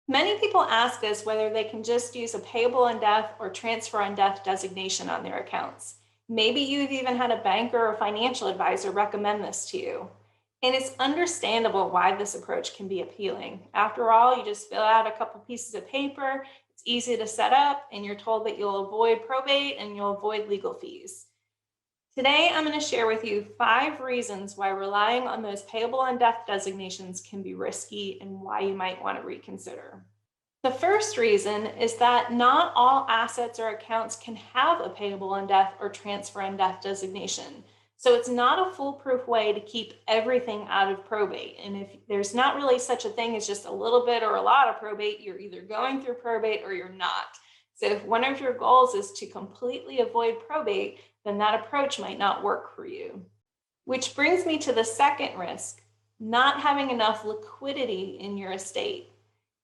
Many people ask us whether they can just use a payable on death or transfer on death designation on their accounts. Maybe you've even had a banker or financial advisor recommend this to you. And it's understandable why this approach can be appealing. After all, you just fill out a couple pieces of paper, it's easy to set up, and you're told that you'll avoid probate and you'll avoid legal fees. Today, I'm going to share with you 5 reasons why relying on those payable on death designations can be risky and why you might want to reconsider. The first reason is that not all assets or accounts can have a payable on death or transfer on death designation. So it's not a foolproof way to keep everything out of probate. And if there's not really such a thing as just a little bit or a lot of probate, you're either going through probate or you're not. So if one of your goals is to completely avoid probate, then that approach might not work for you. Which brings me to the second risk, not having enough liquidity in your estate.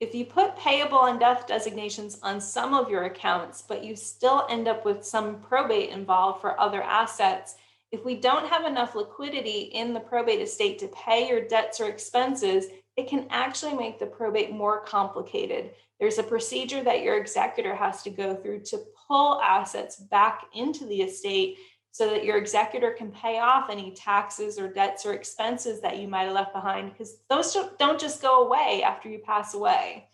If you put payable on death designations on some of your accounts, but you still end up with some probate involved for other assets, if we don't have enough liquidity in the probate estate to pay your debts or expenses, it can actually make the probate more complicated. There's a procedure that your executor has to go through to pull assets back into the estate so that your executor can pay off any taxes or debts or expenses that you might have left behind, because those don't just go away after you pass away.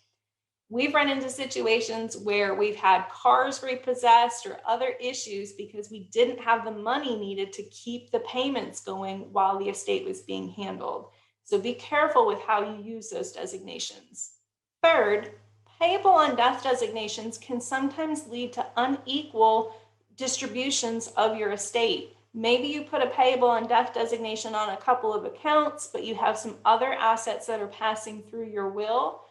We've run into situations where we've had cars repossessed or other issues because we didn't have the money needed to keep the payments going while the estate was being handled. So be careful with how you use those designations. Third, payable on death designations can sometimes lead to unequal distributions of your estate. Maybe you put a payable on death designation on a couple of accounts, but you have some other assets that are passing through your will.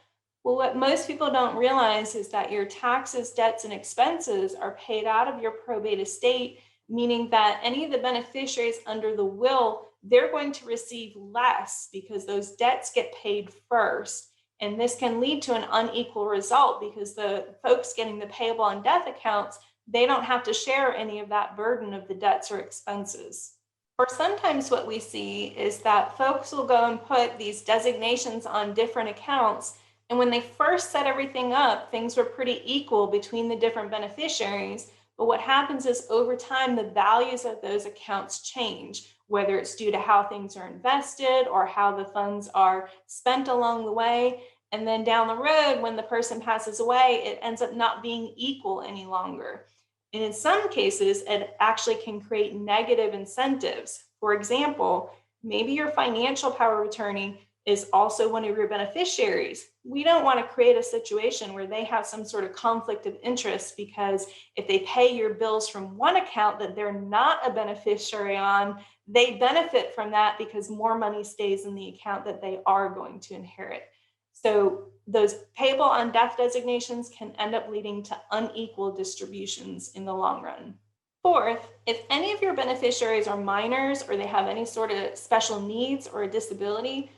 Well, what most people don't realize is that your taxes, debts, and expenses are paid out of your probate estate, meaning that any of the beneficiaries under the will, they're going to receive less because those debts get paid first. And this can lead to an unequal result because the folks getting the payable on death accounts, they don't have to share any of that burden of the debts or expenses. Or sometimes what we see is that folks will go and put these designations on different accounts. And when they first set everything up, things were pretty equal between the different beneficiaries. But what happens is over time, the values of those accounts change, whether it's due to how things are invested or how the funds are spent along the way. And then down the road, when the person passes away, it ends up not being equal any longer. And in some cases, it actually can create negative incentives. For example, maybe your financial power of attorney is also one of your beneficiaries. We don't want to create a situation where they have some sort of conflict of interest because if they pay your bills from one account that they're not a beneficiary on, they benefit from that because more money stays in the account that they are going to inherit. So those payable on death designations can end up leading to unequal distributions in the long run. Fourth, if any of your beneficiaries are minors or they have any sort of special needs or a disability,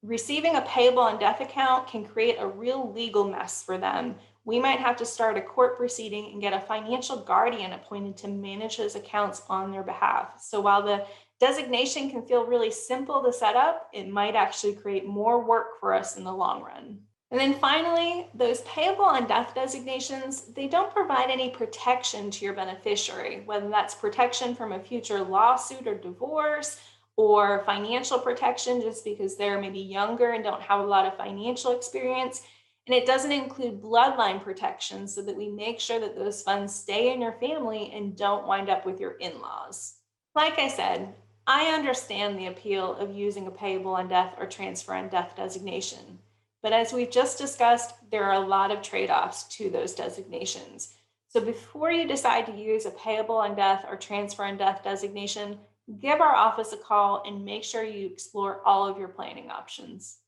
receiving a payable on death account can create a real legal mess for them. We might have to start a court proceeding and get a financial guardian appointed to manage those accounts on their behalf. So while the designation can feel really simple to set up, it might actually create more work for us in the long run. And then finally, those payable on death designations, they don't provide any protection to your beneficiary, whether that's protection from a future lawsuit or divorce, or financial protection just because they're maybe younger and don't have a lot of financial experience. And it doesn't include bloodline protection so that we make sure that those funds stay in your family and don't wind up with your in-laws. Like I said, I understand the appeal of using a payable on death or transfer on death designation. But as we've just discussed, there are a lot of trade-offs to those designations. So before you decide to use a payable on death or transfer on death designation, give our office a call and make sure you explore all of your planning options.